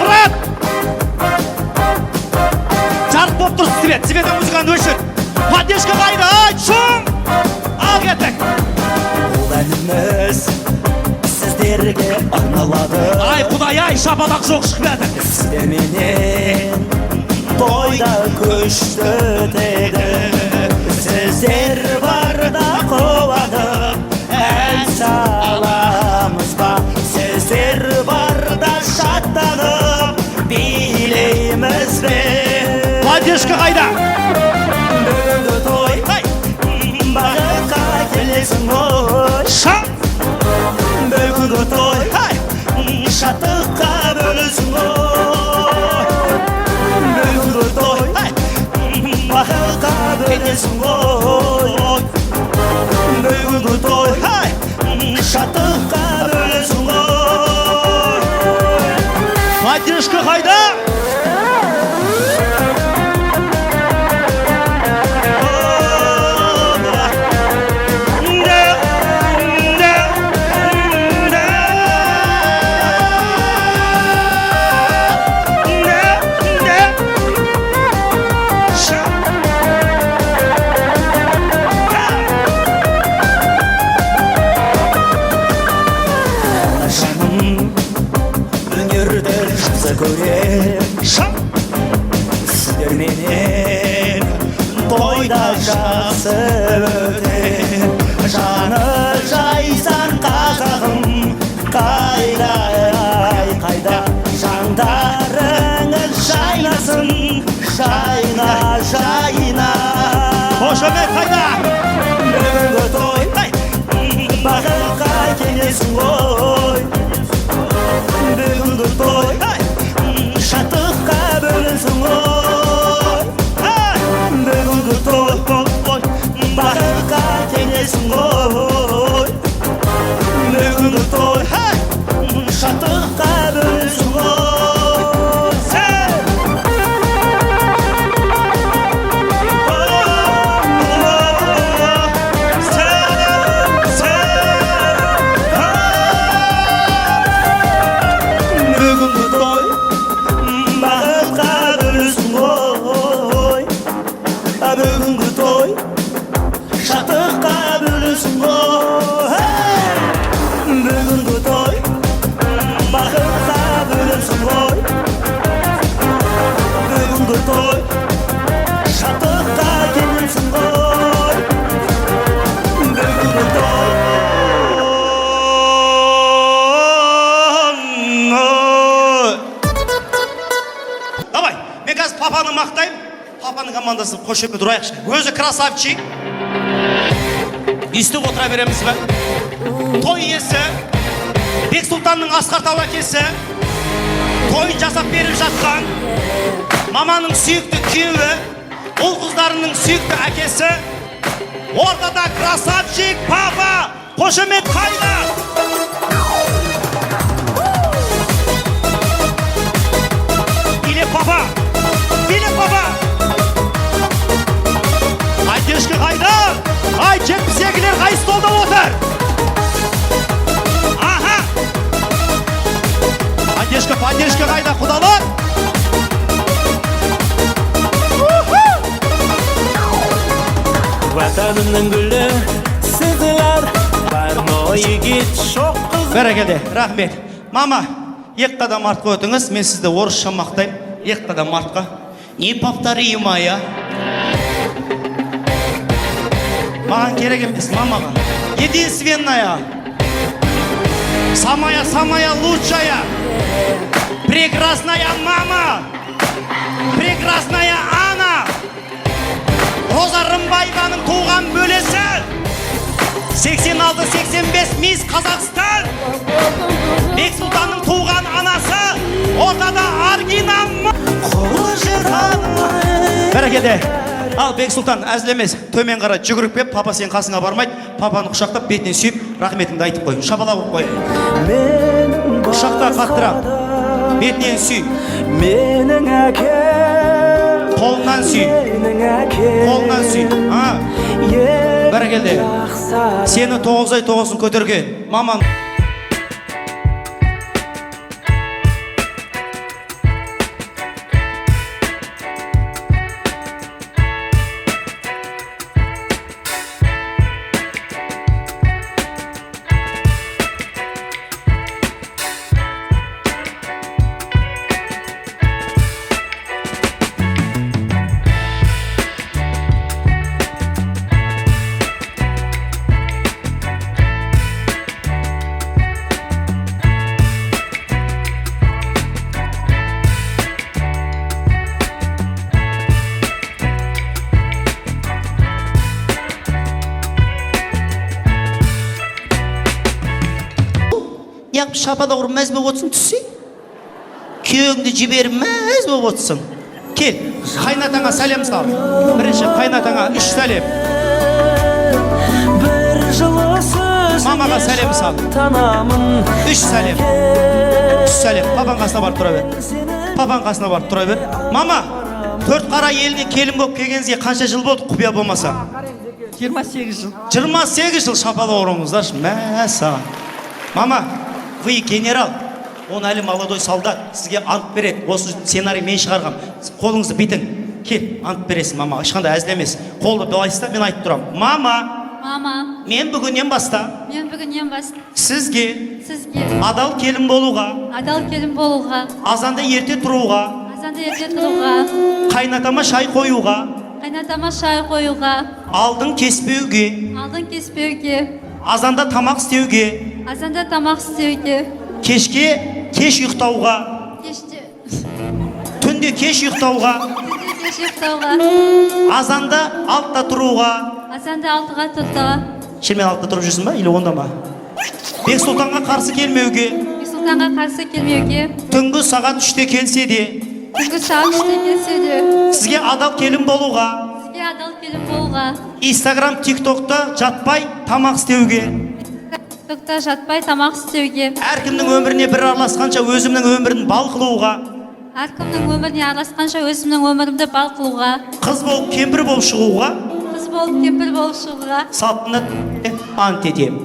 Брат! Жарық болып тұрсын свет. Света музыканы өшір. Поддержка қайда? Шум! Ал кеттік. Бұл әніміз сіздерге арналады. Ай, Құдай-ай, шапалақ жоқ шықпады. Сіздерменен тойда күшті өтеді. Сіздер барда қуанып ән саламыз ба? Сіздер барда шаттанып билейміз бе? Поддержка қайда? Бүгінгі той бақытқа келесің ғой. Шам! Бүгінгі той шаттыққа бөлесің ғой. Бүгінгі той бақытқа бөлесің ғой. Бүгінгі той шаттыққа бөлесің ғой. Поддержка қайда? Өнерді жақсы көрем, Шам! сіздерменен тойда жақсы өтем. Жаны жайсан қазағым қайда, ай қайда? Жандарыңыз жайнасын, жайна, жайна. Қошемет қайда? Бүгінгі той бақытқа келесің ғой. Бүгінгі той шаттыққа бөлесің ғой. Бүгінгі той бақытқа келесің ғой. Бүгінгі той шаттыққа бөлесің ғой. Бүгінгі той шаттыққа бөлесің ғой. Бүгінгі той бақытқа бөлесің ғой. Бүгінгі той шаттыққа келесің ғой. Бүгінгі той. Давай, мен қазір папаны мақтаймын. Папаның командасы қошемет ұрайықшы. Өзі красавчик. Естіп отыра береміз бе? Той иесі, Бексұлтанның Асқар Тау әкесі, тойын жасап беріп жатқан маманың сүйікті күйеуі, ұл қыздарының сүйікті әкесі, ортада красавчик папа. Қошемет қайда? Биле папа! Биле папа! Поддержка қайда? Ай, 72-лер қай столда отыр? Аха! Поддержка қайда, құдалар? Ватанымның гүлі сізділер, бар мойы кет шоқ қыз. Бәрекелді, рахмет. Мама, ек қадам артқа өтіңіз, мен сізді орысша мақтаймын. Ек қадам артқа. Не повторимая. Маған керек емес, мамаға. Единственная. Самая лучшая. Прекрасная мама. Прекрасная Ана. Роза Рымбаеваның туған бөлесі. 86-85 мисс Қазақстан. Бексұлтанның туған анасы. Ортада Аргина. Бәрекелді. Ал Бексұлтан әзілемес. Төмен қара жүгіріп кеп, папа сен қасыңа бармайды. Папаны құшақтап, бетінен сүйіп, рахметіңді айтып қой. Шапалақ қой. Құшақта қаттырақ. Бетінен сүй. Менің әкем. Қолынан сүй. Қолынан сүй. Бәрекелді. Сені 9 ай 9-сын көтерген. Маман. айтып шапалақ ұрып мәз болып отырсың түссе күйеуіңді жіберіп мәз болып отырсың. Кел, қайнатаңа сәлем сал. Бірінші қайнатаңа 3 сәлем. бір жылы сөзіңе Мамаға сәлем сал. танамын 3 сәлем. 3 сәлем. Папаң қасына барып тұра бер. Папаң қасына барып тұра бер. Мама, төрт қара еліне келін болып келгеніңізге қанша жыл болды құпия болмаса? 28 жыл. 28 жыл шапалақ ұрыңыздаршы. Мә саған. Мама, вы генерал. Он әлі молодой солдат. Сізге ант береді. Осы сценарий мен шығарғам. Қолыңызды битің. Кел, ант бересің мама. Ешқандай әзіл емес. Қолды былайста мен айтып тұрамын. Мама, мен бүгіннен баста сізге адал келін болуға, азанда ерте тұруға, қайнатама шай қоюға, алдын кеспеуге, азанда тамақ істеуге, кешке кеш ұйықтауға, түнде кеш ұйықтауға, азанда алтта тұруға. Шермен алтта тұрып жүрсің ба? Или онда ма? Бексұлтанға қарсы келмеуге, түнгі сағат 3-те келсе де, сізге адал келін болуға, Инстаграм, тиктокта жатпай тамақ істеуге, әркімнің өміріне бір араласқанша өзімнің өмірін бал қылуға, қыз болып кемпір болып шығуға, салтанатты ант етем.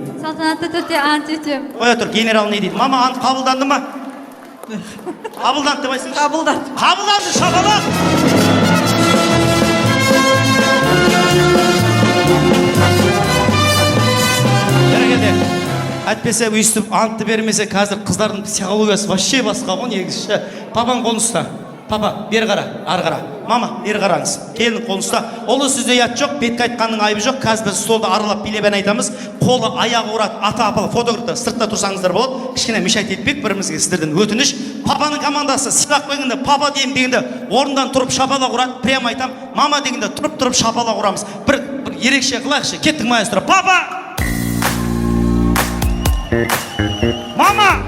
Қоя тұр, генерал не дейді? Мама, ант қабылданды ма? Қабылданды демайсың? Қабылданды, шапалақ! Бәрекелді. Әйтпесе өйстіп антты бермесе қазір қыздардың психологиясы вообще басқа ғой негізі. Папаң қолын ұста. Папа, бері қара, ары қара. Мама, бері қараңыз. Келін қолын ұста. Олы сөзде ят жоқ, бетке айтқанның айыбы жоқ. Қазір біз столды аралап билебен айтамыз. Қолы аяғы ұрады, ата-апалы фотографтар сыртта тұрсаңыздар болады. Кішкене мешайт етпек бірімізге сіздерден өтініш. Папаның командасы сыйлақ қойғанда папа деймін дегенде орындан тұрып шапалақ ұрады. Прямо айтам. Мама дегенде тұрып шапалақ ұрамыз. Бір ерекше қылайықшы. Кеттік маэстро. Папа! Мама!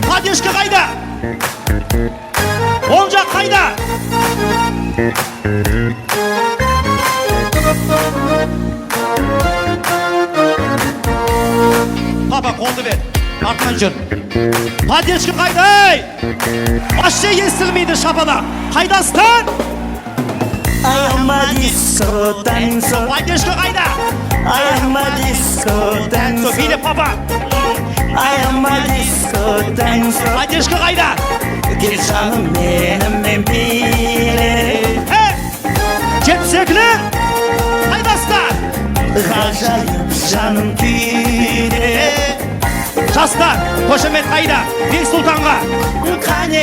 Падешка қайда? Оң жақ қайда? Папа, қолды бер. Артынан жүр. Падешка қайда? Вообще естілмейді шапалақ. Қайдасың? Ayama disco dancer, Падешка қайда? ayama disco dancer, Биле, папа. ayama disco dancer. Падешка қайда? Gel canım benimle bile, Жетсеклер. Қайдасыздар? ғажайып жаным күйде. Жастар, қошемет қайда? Бексұлтанға. Қане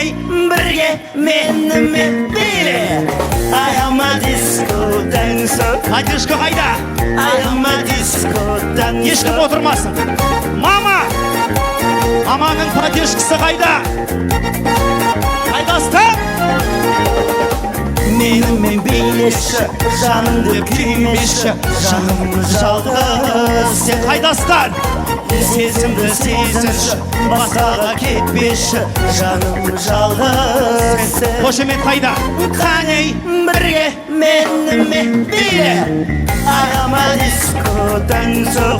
бірге менімен биле. Ayama disco dancer, Падешка қайда? ayama disco dancer. Ешкім отырмасын. Мама! Маманың падешкісі қайда? Қайдасыздар? Benimle birleşe, canımda kümeşe, canım жалғыз Сен қайдасыздар? Сезімді сезінші, басқаға кетпеші, жаным жалғыз сен. Қошемет қайда? Қане бірге менімен биле. Ayama disco dancer,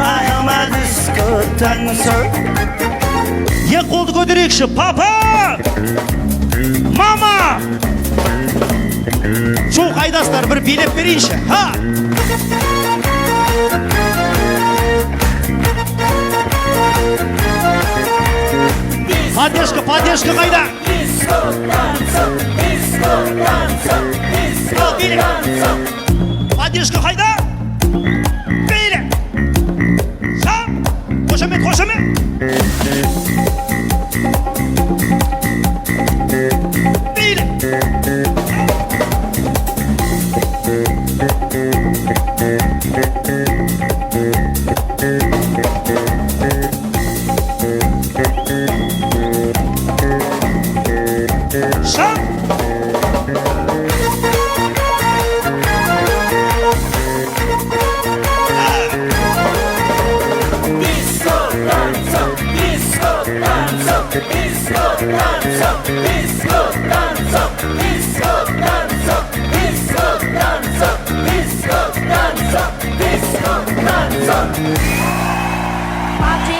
ayama disco dancer. Екі қолды көтерейікші. Папа! Мама! Шоу қайдасыздар? Бір билеп берейінші. Ха! Падешка қайда? Disco dancer, disco dancer, disco dancer. Падешка қайда? Биле! Шам! Қошемет! Биле! Шам! Party